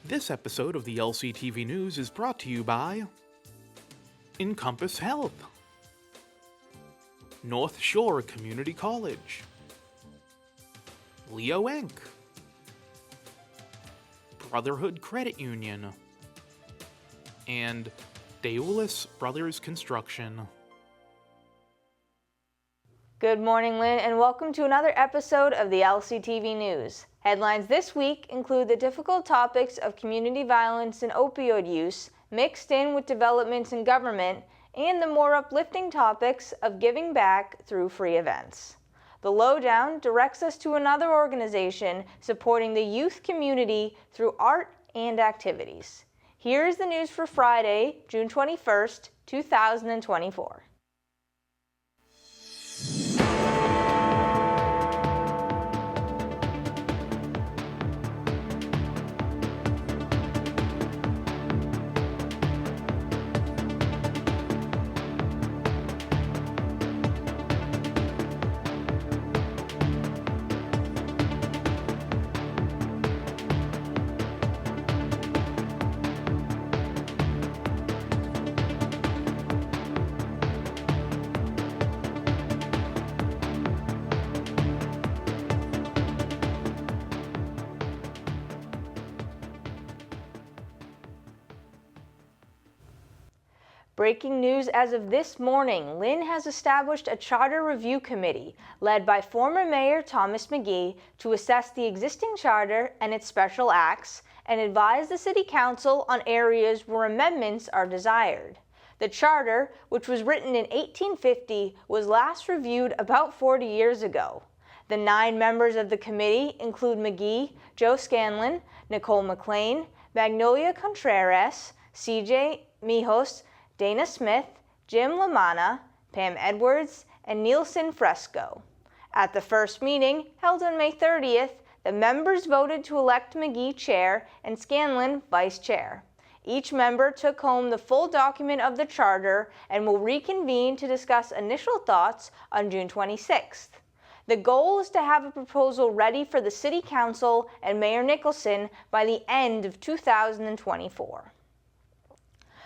This episode of the LCTV News is brought to you by Encompass Health, North Shore Community College, Leo Inc., Brotherhood Credit Union, and Deulis Brothers Construction. Good morning, Lynn, and welcome to another episode of the LCTV News. Headlines this week include the difficult topics of community violence and opioid use, mixed in with developments in government, and the more uplifting topics of giving back through free events. The Lowdown directs us to another organization supporting the youth community through art and activities. Here is the news for Friday, June 21st, 2024. Breaking news as of this morning, Lynn has established a charter review committee led by former Mayor Thomas McGee to assess the existing charter and its special acts and advise the City Council on areas where amendments are desired. The charter, which was written in 1850, was last reviewed about 40 years ago. The 9 members of the committee include McGee, Joe Scanlon, Nicole McLean, Magnolia Contreras, CJ Mijos, Dana Smith, Jim Lamanna, Pam Edwards, and Nielsen Fresco. At the first meeting, held on May 30th, the members voted to elect McGee chair and Scanlon vice chair. Each member took home the full document of the charter and will reconvene to discuss initial thoughts on June 26th. The goal is to have a proposal ready for the City Council and Mayor Nicholson by the end of 2024.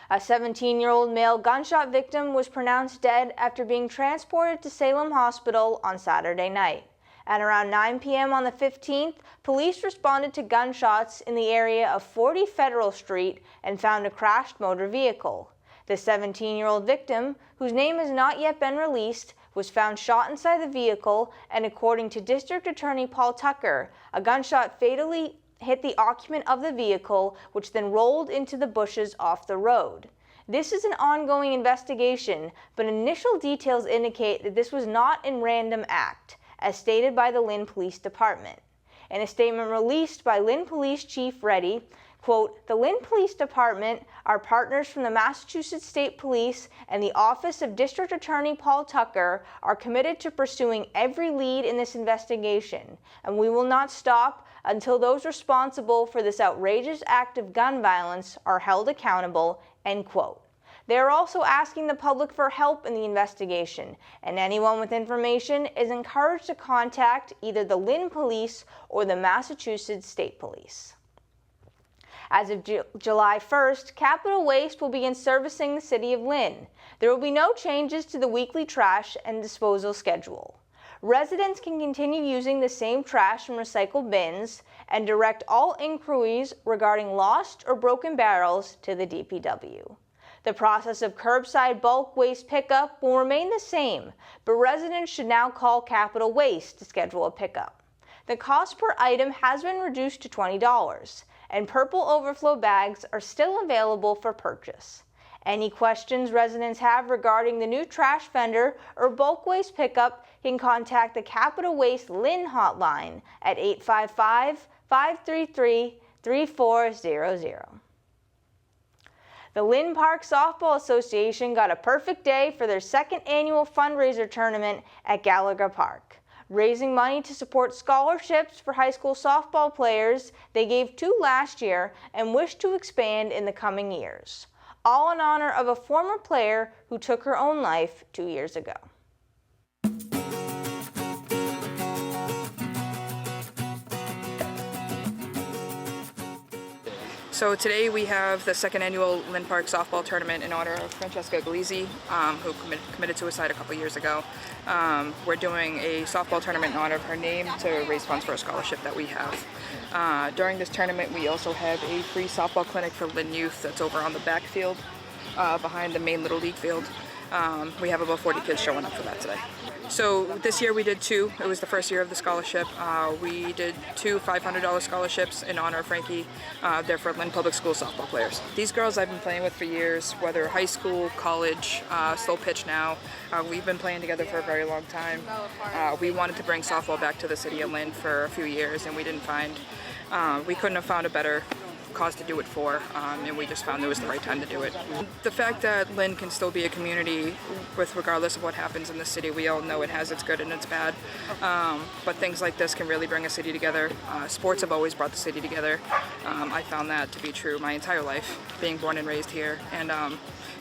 A 17-year-old male gunshot victim was pronounced dead after being transported to Salem Hospital on Saturday night. At around 9 p.m. on the 15th, police responded to gunshots in the area of 40 Federal Street and found a crashed motor vehicle. The 17-year-old victim, whose name has not yet been released, was found shot inside the vehicle, and according to District Attorney Paul Tucker, a gunshot fatally hit the occupant of the vehicle, which then rolled into the bushes off the road. This is an ongoing investigation, but initial details indicate that this was not a random act, as stated by the Lynn Police Department. In a statement released by Lynn Police Chief Reddy, quote, "The Lynn Police Department, our partners from the Massachusetts State Police, and the Office of District Attorney Paul Tucker are committed to pursuing every lead in this investigation, and we will not stop until those responsible for this outrageous act of gun violence are held accountable," end quote. They are also asking the public for help in the investigation, and anyone with information is encouraged to contact either the Lynn Police or the Massachusetts State Police. As of July 1st, Capital Waste will begin servicing the City of Lynn. There will be no changes to the weekly trash and disposal schedule. Residents can continue using the same trash and recycle bins and direct all inquiries regarding lost or broken barrels to the DPW. The process of curbside bulk waste pickup will remain the same, but residents should now call Capital Waste to schedule a pickup. The cost per item has been reduced to $20, and purple overflow bags are still available for purchase. Any questions residents have regarding the new trash vendor or bulk waste pickup can contact the Capital Waste Lynn hotline at 855-533-3400. The Lynn Park Softball Association got a perfect day for their second annual fundraiser tournament at Gallagher Park. Raising money to support scholarships for high school softball players, they gave 2 last year and wish to expand in the coming years. All in honor of a former player who took her own life 2 years ago. So today we have the second annual Lynn Park softball tournament in honor of Francesca Galizzi, who committed suicide a couple years ago. We're doing a softball tournament in honor of her name to raise funds for a scholarship that we have. During this tournament, we also have a free softball clinic for Lynn youth that's over on the back field, behind the main Little League field. We have about 40 kids showing up for that today. So this year we did two. It was the first year of the scholarship. We did two $500 scholarships in honor of Frankie. They're for Lynn Public School softball players. These girls I've been playing with for years, whether high school, college, still pitch now. We've been playing together for a very long time. We wanted to bring softball back to the city of Lynn for a few years, and we couldn't have found a better cause to do it for, and we just found it was the right time to do it. The fact that Lynn can still be a community with regardless of what happens in the city, we all know it has its good and its bad, but things like this can really bring a city together. Sports have always brought the city together. I found that to be true my entire life, being born and raised here, and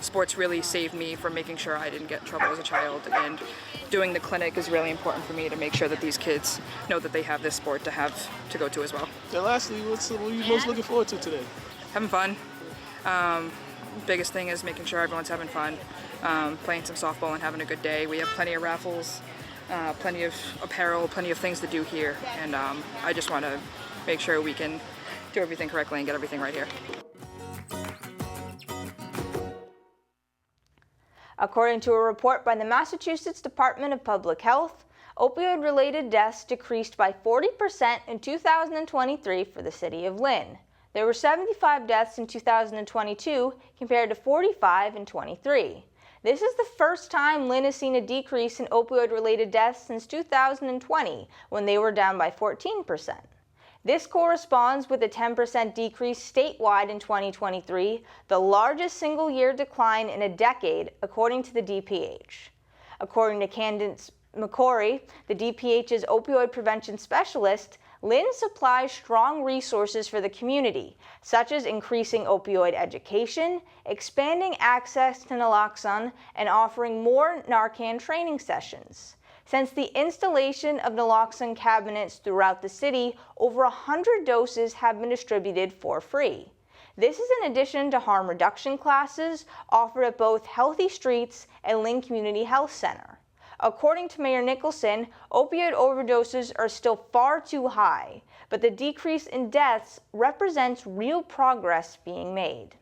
sports really saved me from making sure I didn't get in trouble as a child, and doing the clinic is really important for me to make sure that these kids know that they have this sport to go to as well. And lastly, what are you most looking forward to today? Having fun. Biggest thing is making sure everyone's having fun, playing some softball and having a good day. We have plenty of raffles, plenty of apparel, plenty of things to do here, and I just want to make sure we can do everything correctly and get everything right here. According to a report by the Massachusetts Department of Public Health, opioid-related deaths decreased by 40% in 2023 for the city of Lynn. There were 75 deaths in 2022 compared to 45 in 23. This is the first time Lynn has seen a decrease in opioid-related deaths since 2020, when they were down by 14%. This corresponds with a 10% decrease statewide in 2023, the largest single-year decline in a decade, according to the DPH. According to Candace McCory, the DPH's opioid prevention specialist, Lynn supplies strong resources for the community, such as increasing opioid education, expanding access to naloxone, and offering more Narcan training sessions. Since the installation of naloxone cabinets throughout the city, over 100 doses have been distributed for free. This is in addition to harm reduction classes offered at both Healthy Streets and Lynn Community Health Center. According to Mayor Nicholson, opioid overdoses are still far too high, but the decrease in deaths represents real progress being made.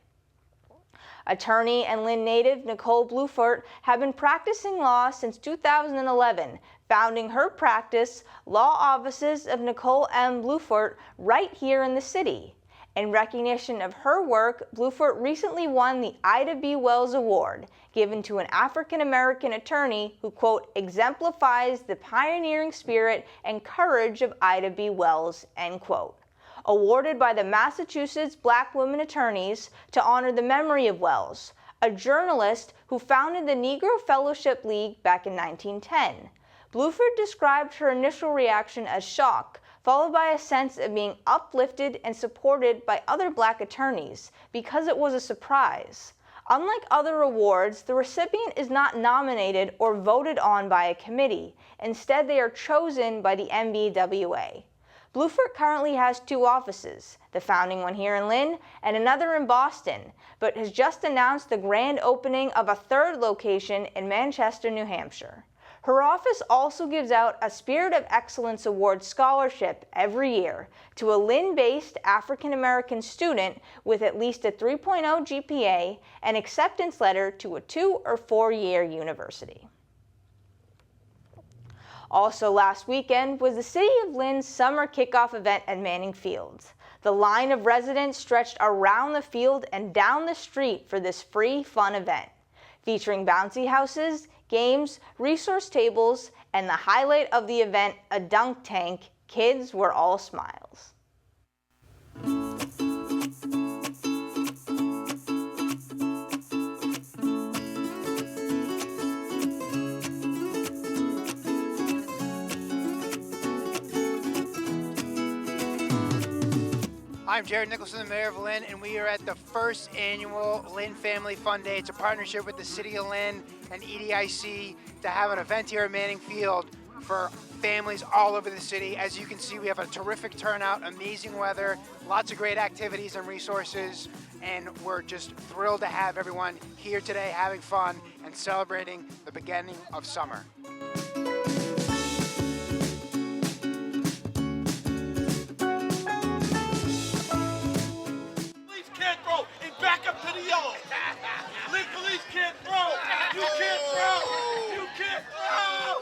Attorney and Lynn native Nicole Blufort have been practicing law since 2011, founding her practice, Law Offices of Nicole M. Blufort, right here in the city. In recognition of her work, Blufort recently won the Ida B. Wells Award, given to an African-American attorney who, quote, exemplifies the pioneering spirit and courage of Ida B. Wells, end quote. Awarded by the Massachusetts Black Women Attorneys to honor the memory of Wells, a journalist who founded the Negro Fellowship League back in 1910. Bluford described her initial reaction as shock, followed by a sense of being uplifted and supported by other Black attorneys, because it was a surprise. Unlike other awards, the recipient is not nominated or voted on by a committee. Instead, they are chosen by the MBWA. Bluford currently has two offices, the founding one here in Lynn and another in Boston, but has just announced the grand opening of a third location in Manchester, New Hampshire. Her office also gives out a Spirit of Excellence Award scholarship every year to a Lynn-based African-American student with at least a 3.0 GPA and acceptance letter to a 2- or 4-year university. Also last weekend was the City of Lynn's summer kickoff event at Manning Field. The line of residents stretched around the field and down the street for this free, fun event, featuring bouncy houses, games, resource tables, and the highlight of the event, a dunk tank. Kids were all smiles. I'm Jared Nicholson, the Mayor of Lynn, and we are at the first annual Lynn Family Fun Day. It's a partnership with the City of Lynn and EDIC to have an event here at Manning Field for families all over the city. As you can see, we have a terrific turnout, amazing weather, lots of great activities and resources, and we're just thrilled to have everyone here today having fun and celebrating the beginning of summer. Police can't throw and back up to the yellow. Lynn police can't throw. You can't throw. You can't throw.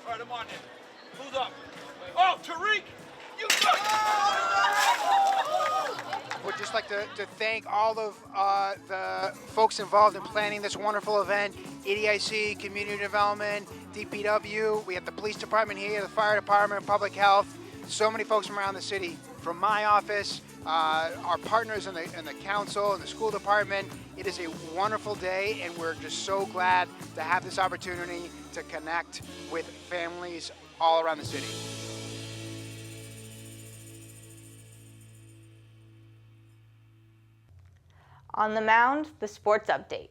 All right, I'm on it. Who's up? Oh, Tariq, you got Would just like to thank all of the folks involved in planning this wonderful event, EDIC, Community Development, DPW, we have the police department here, the fire department, public health, so many folks from around the city, from my office, our partners in the council and the school department. It is a wonderful day, and we're just so glad to have this opportunity to connect with families all around the city. On the mound, the sports update.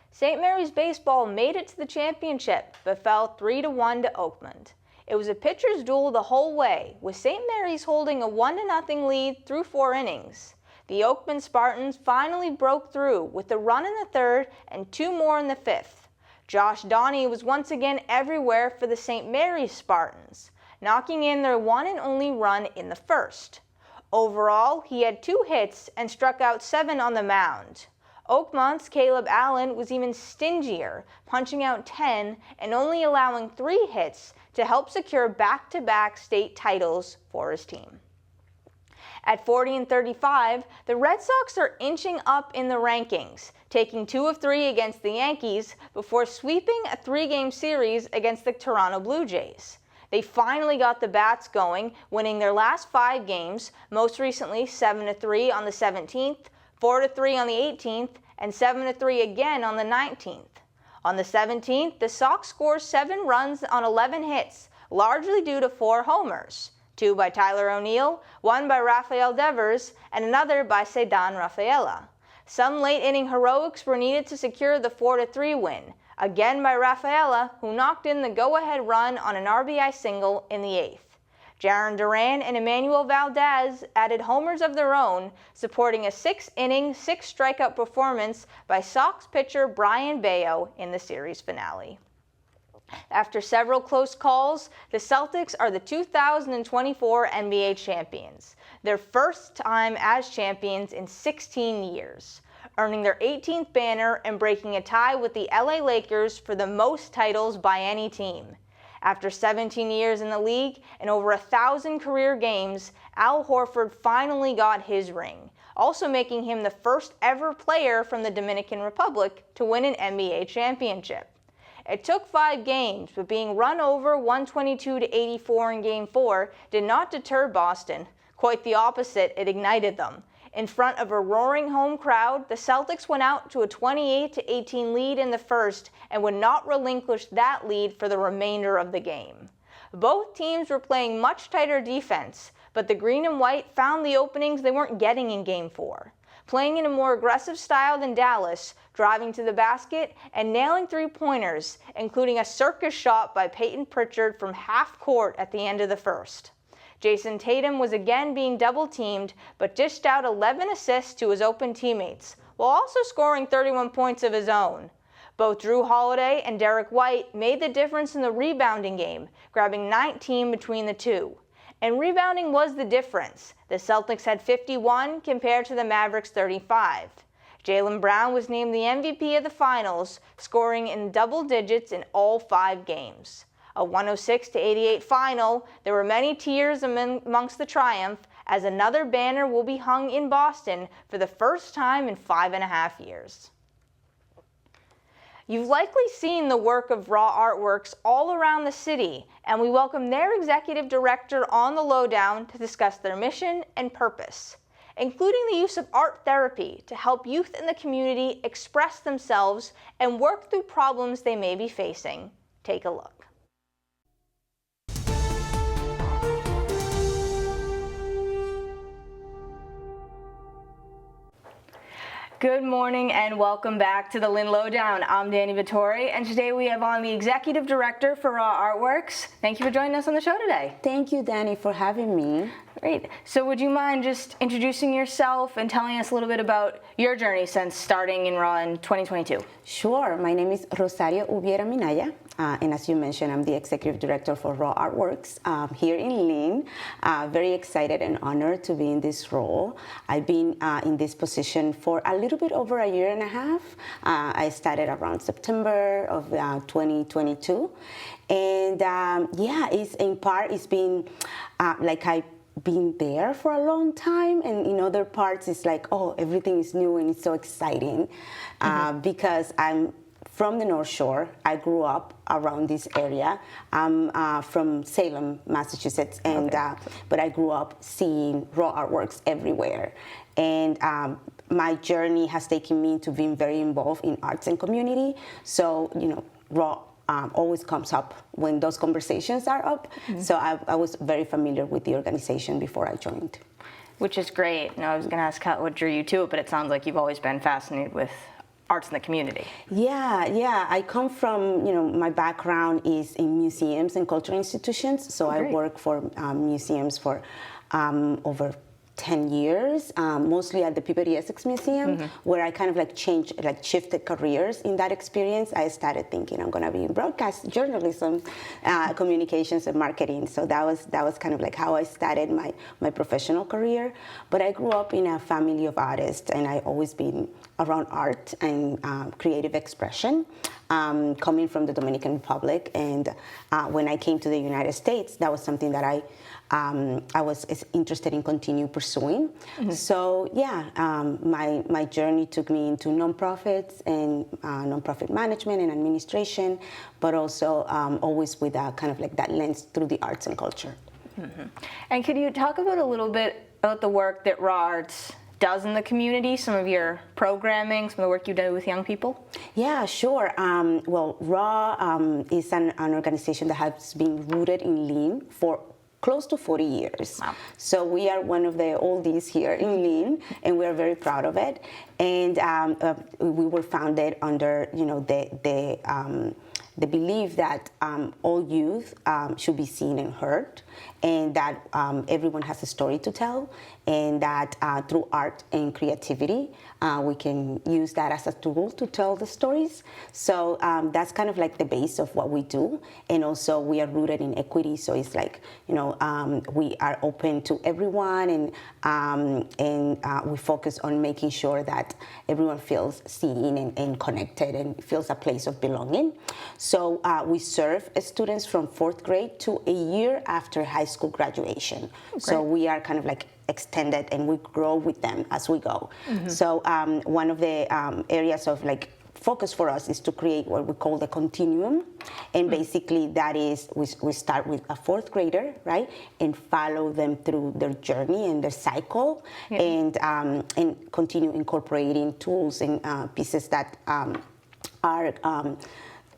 St. Mary's baseball made it to the championship, but fell 3-1 to Oakland. It was a pitcher's duel the whole way, with St. Mary's holding a 1-0 lead through 4 innings. The Oakland Spartans finally broke through with a run in the third and 2 more in the fifth. Josh Donnie was once again everywhere for the St. Mary's Spartans, knocking in their one and only run in the first. Overall, he had 2 hits and struck out 7 on the mound. Oakmont's Caleb Allen was even stingier, punching out 10 and only allowing 3 hits to help secure back-to-back state titles for his team. At 40-35, the Red Sox are inching up in the rankings, taking 2 of 3 against the Yankees before sweeping a 3-game series against the Toronto Blue Jays. They finally got the bats going, winning their last 5 games, most recently 7-3 on the 17th, 4-3 on the 18th, and 7-3 again on the 19th. On the 17th, the Sox scored 7 runs on 11 hits, largely due to 4 homers, 2 by Tyler O'Neill, 1 by Rafael Devers, and another by Ceddanne Rafaela. Some late-inning heroics were needed to secure the 4-3 win, again by Rafaela, who knocked in the go-ahead run on an RBI single in the 8th. Jaron Duran and Emmanuel Valdez added homers of their own, supporting a 6-inning, 6-strikeout performance by Sox pitcher Brian Bayo in the series finale. After several close calls, the Celtics are the 2024 NBA champions, their first time as champions in 16 years, earning their 18th banner and breaking a tie with the LA Lakers for the most titles by any team. After 17 years in the league and over 1,000 career games, Al Horford finally got his ring, also making him the first ever player from the Dominican Republic to win an NBA championship. It took 5 games, but being run over 122-84 in Game 4 did not deter Boston. Quite the opposite, it ignited them. In front of a roaring home crowd, the Celtics went out to a 28-18 lead in the first and would not relinquish that lead for the remainder of the game. Both teams were playing much tighter defense, but the green and white found the openings they weren't getting in Game 4. Playing in a more aggressive style than Dallas, driving to the basket and nailing 3-pointers, including a circus shot by Peyton Pritchard from half court at the end of the first. Jason Tatum was again being double-teamed, but dished out 11 assists to his open teammates, while also scoring 31 points of his own. Both Drew Holiday and Derek White made the difference in the rebounding game, grabbing 19 between the two. And rebounding was the difference. The Celtics had 51 compared to the Mavericks' 35. Jaylen Brown was named the MVP of the finals, scoring in double digits in all 5 games. A 106-88 final, there were many tears amongst the triumph, as another banner will be hung in Boston for the first time in 5.5 years. You've likely seen the work of Raw Artworks all around the city, and we welcome their executive director on the Lowdown to discuss their mission and purpose, including the use of art therapy to help youth in the community express themselves and work through problems they may be facing. Take a look. Good morning and welcome back to the Lynn Lowdown. I'm Danny Vittori, and today we have on the Executive Director for Raw Artworks. Thank you for joining us on the show today. Thank you, Danny, for having me. Great. So would you mind just introducing yourself and telling us a little bit about your journey since starting in Raw in 2022? Sure. My name is Rosario Ubiera-Minaya, and as you mentioned, I'm the Executive Director for Raw Artworks here in Lynn. Very excited and honored to be in this role. I've been in this position for a little bit over a year and a half. I started around September of 2022. And yeah, it's been like I've been there for a long time, and in other parts it's like, oh, everything is new and it's so exciting. Because I'm from the North Shore. I grew up around this area. I'm from Salem, Massachusetts, and but I grew up seeing Raw Artworks everywhere. And my journey has taken me into being very involved in arts and community. So, you know, Raw always comes up when those conversations are up. So I was very familiar with the organization before I joined. Which is great. Now, I was going to ask what drew you to it, but it sounds like you've always been fascinated with arts in the community. Yeah. I come from, you know, my background is in museums and cultural institutions. So I work for museums for over 10 years, mostly at the Peabody Essex Museum, where I kind of shifted careers in that experience. I started thinking I'm going to be in broadcast journalism, communications and marketing. So that was kind of like how I started my professional career. But I grew up in a family of artists, and I always been around art and creative expression, coming from the Dominican Republic. And when I came to the United States, that was something that I was interested in continue pursuing. So yeah, my journey took me into nonprofits and nonprofit management and administration, but also always with a kind of like that lens through the arts and culture. And could you talk about a little bit about the work that Raw Arts does in the community, some of your programming, some of the work you do with young people? Yeah, sure. Well, Raw is an organization that has been rooted in Lynn for close to 40 years. Wow. So we are one of the oldies here in Lynn, and we are very proud of it. And we were founded under, you know, the belief that all youth should be seen and heard, and that everyone has a story to tell, and that through art and creativity, we can use that as a tool to tell the stories. So that's kind of like the base of what we do. And also we are rooted in equity. So it's like, you know, we are open to everyone, and we focus on making sure that everyone feels seen and connected and feels a place of belonging. So we serve students from 4th grade to a year after high school graduation. Great. So we are kind of like extended, and we grow with them as we go. So one of the areas of like focus for us is to create what we call the continuum, and basically that is we start with a 4th grader, right, and follow them through their journey and their cycle, and continue incorporating tools and pieces that are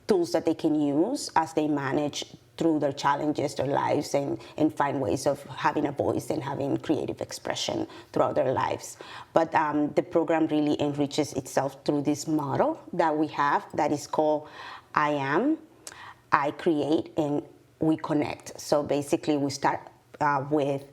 tools that they can use as they manage through their challenges, their lives, and find ways of having a voice and having creative expression throughout their lives. But the program really enriches itself through this model that we have that is called I Am, I Create, and We Connect. So basically we start with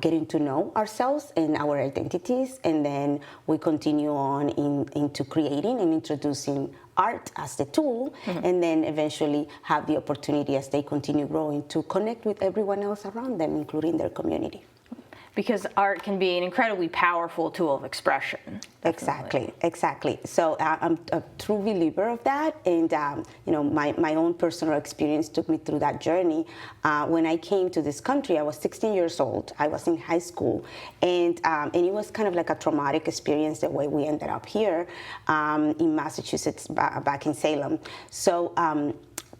getting to know ourselves and our identities, and then we continue on into creating and introducing art as the tool, and then eventually have the opportunity as they continue growing to connect with everyone else around them, including their community. Because art can be an incredibly powerful tool of expression. Exactly. So I'm a true believer of that, and you know, my own personal experience took me through that journey. When I came to this country, I was 16 years old. I was in high school, and it was kind of like a traumatic experience the way we ended up here in Massachusetts, back in Salem. So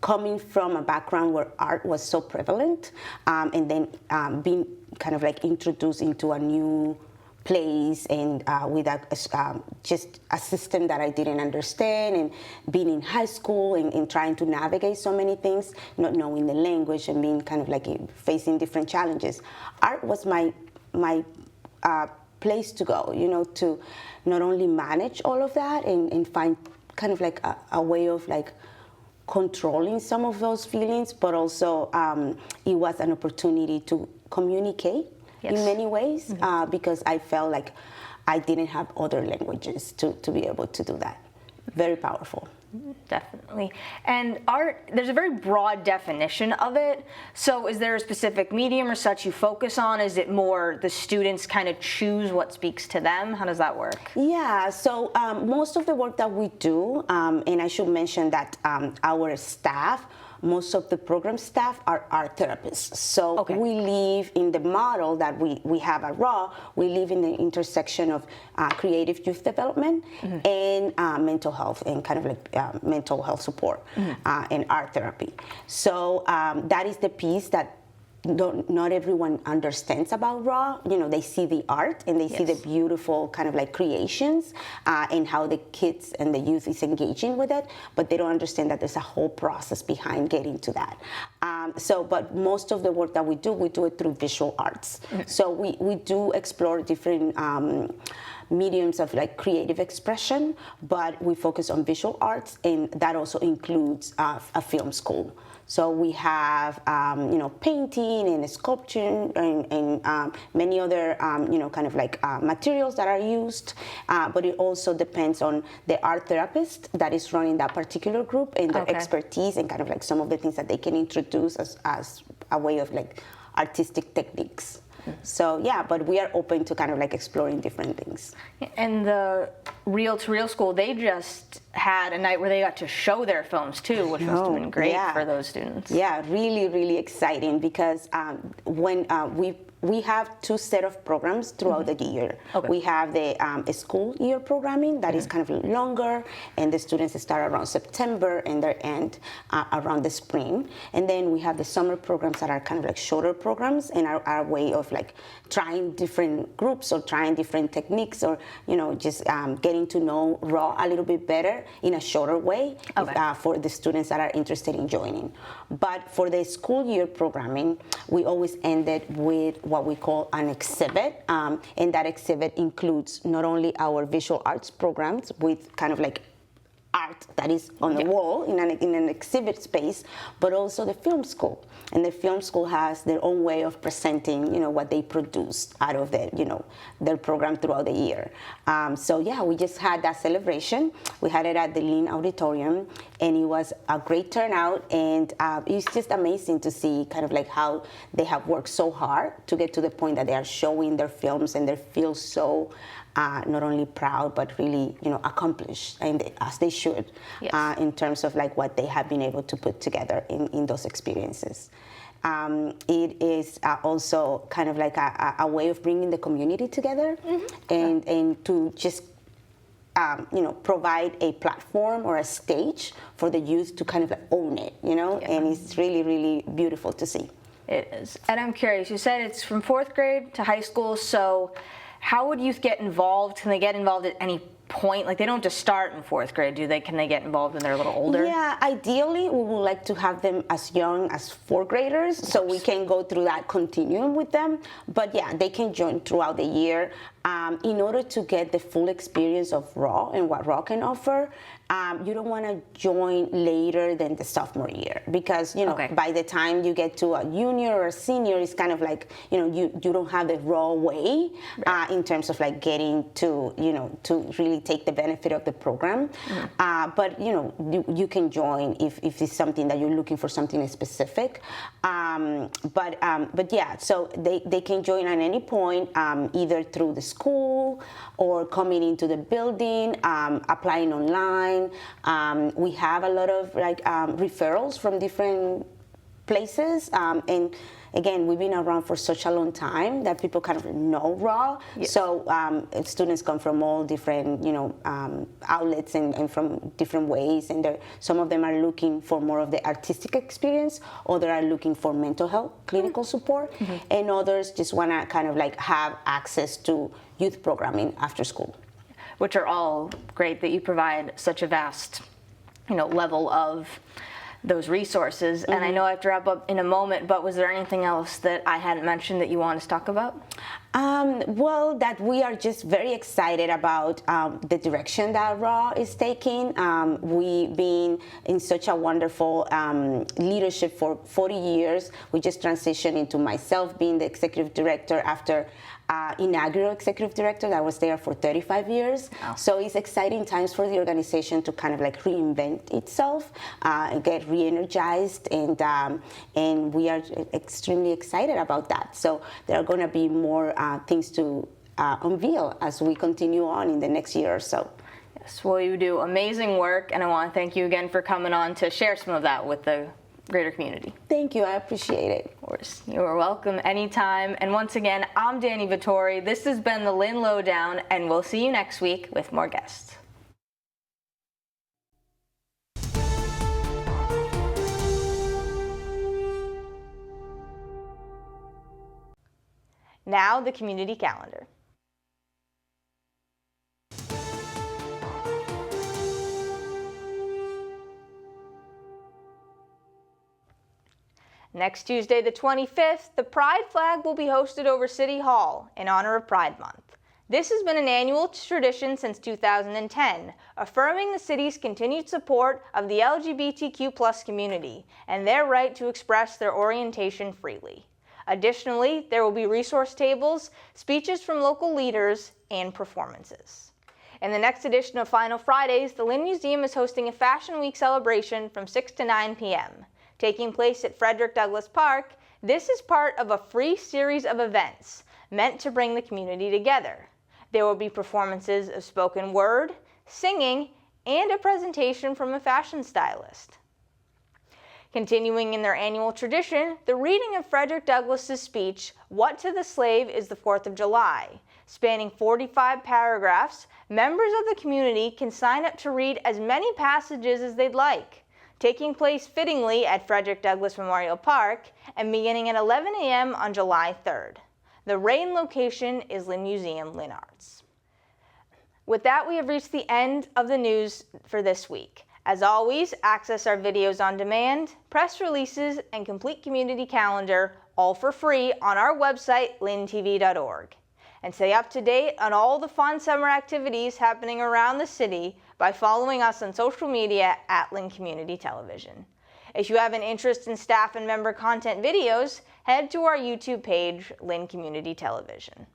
coming from a background where art was so prevalent, and then being kind of like introduced into a new place, and with just a system that I didn't understand, and being in high school and trying to navigate so many things, not knowing the language and being kind of like facing different challenges. Art was my place to go, to not only manage all of that and find kind of like a way of like controlling some of those feelings, but also it was an opportunity to communicate in many ways because I felt like I didn't have other languages to be able to do that. Very powerful. Definitely. And art, there's a very broad definition of it. So is there a specific medium or such you focus on? Is it more the students kind of choose what speaks to them? How does that work? Yeah, so most of the work that we do, and I should mention that our staff, most of the program staff are art therapists. So we live in the model that we have at RAW, we live in the intersection of creative youth development and mental health and kind of like mental health support and art therapy. So that is the piece that not everyone understands about RAW. They see the art and they see the beautiful kind of like creations and how the kids and the youth is engaging with it, but they don't understand that there's a whole process behind getting to that. But most of the work that we do it through visual arts. So we do explore different mediums of like creative expression, but we focus on visual arts, and that also includes a film school. So we have, painting and sculpture and many other, kind of like materials that are used. But it also depends on the art therapist that is running that particular group and their expertise and kind of like some of the things that they can introduce as a way of like artistic techniques. So yeah, but we are open to kind of like exploring different things. And the Reel to Reel School, they just had a night where they got to show their films too, which must have been great for those students. Yeah, really, really exciting because when we have two set of programs throughout the year. We have the school year programming that is kind of longer, and the students start around September and they end around the spring. And then we have the summer programs that are kind of like shorter programs and are our way of like trying different groups or trying different techniques or, just getting to know RAW a little bit better in a shorter way for the students that are interested in joining. But for the school year programming, we always ended with what we call an exhibit, and that exhibit includes not only our visual arts programs with kind of like art that is on the wall in an exhibit space, but also the film school. And the film school has their own way of presenting, what they produce out of their program throughout the year. So yeah, we just had that celebration. We had it at the Lynn Auditorium, and it was a great turnout. And it's just amazing to see kind of like how they have worked so hard to get to the point that they are showing their films, and they feel so not only proud but really accomplished, and as they should, in terms of like what they have been able to put together in those experiences. It is also kind of like a way of bringing the community together and to just provide a platform or a stage for the youth to kind of like own it, and it's really, really beautiful to see. It is. And I'm curious, you said it's from 4th grade to high school, so how would youth get involved? Can they get involved at any point? Like, they don't just start in 4th grade, do they? Can they get involved when they're a little older? Yeah, ideally, we would like to have them as young as 4th graders, so we can go through that continuum with them. But yeah, they can join throughout the year. In order to get the full experience of RAW and what RAW can offer, you don't want to join later than the sophomore year because, by the time you get to a junior or a senior, it's kind of like, you don't have the RAW way in terms of like getting to, to really take the benefit of the program. But, you can join if it's something that you're looking for something specific. But yeah, so they can join at any point, either through the school or coming into the building, applying online. We have a lot of like referrals from different places, and again, we've been around for such a long time that people kind of know RAW. So students come from all different, outlets and from different ways. And some of them are looking for more of the artistic experience, others are looking for mental health, clinical support, and others just want to kind of like have access to youth programming after school. Which are all great that you provide such a vast, level of those resources. And I know I have to wrap up in a moment, but was there anything else that I hadn't mentioned that you want us to talk about? Well, that we are just very excited about the direction that RAW is taking. We've been in such a wonderful leadership for 40 years. We just transitioned into myself being the executive director after inaugural executive director that was there for 35 years. Wow. So it's exciting times for the organization to kind of like reinvent itself and get re-energized, and we are extremely excited about that. So there are going to be more things to unveil as we continue on in the next year or so. Yes, well, you do amazing work, and I want to thank you again for coming on to share some of that with the greater community. Thank you, I appreciate it. Of course, you are welcome anytime. And once again, I'm Danny Vittori. This has been the Lynn Lowdown, and we'll see you next week with more guests. Now, the community calendar. Next Tuesday, the 25th, the Pride flag will be hosted over City Hall in honor of Pride Month. This has been an annual tradition since 2010, affirming the city's continued support of the LGBTQ+ community and their right to express their orientation freely. Additionally, there will be resource tables, speeches from local leaders, and performances. In the next edition of Final Fridays, the Lynn Museum is hosting a Fashion Week celebration from 6 to 9 p.m. Taking place at Frederick Douglass Park, this is part of a free series of events meant to bring the community together. There will be performances of spoken word, singing, and a presentation from a fashion stylist. Continuing in their annual tradition, the reading of Frederick Douglass's speech, What to the Slave is the 4th of July. Spanning 45 paragraphs, members of the community can sign up to read as many passages as they'd like. Taking place fittingly at Frederick Douglass Memorial Park and beginning at 11 a.m. on July 3rd. The rain location is Lynn Museum, Lynn Arts. With that, we have reached the end of the news for this week. As always, access our videos on demand, press releases, and complete community calendar, all for free on our website, lyntv.org. And stay up to date on all the fun summer activities happening around the city by following us on social media at Lynn Community Television. If you have an interest in staff and member content videos, head to our YouTube page, Lynn Community Television.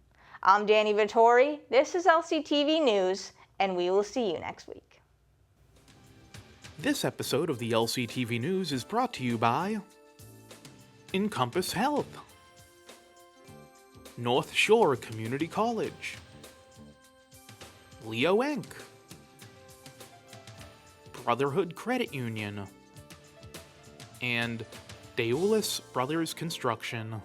I'm Danny Vittori, this is LCTV News, and we will see you next week. This episode of the LCTV News is brought to you by Encompass Health, North Shore Community College, Leo Inc., Brotherhood Credit Union, and Deolis Brothers Construction.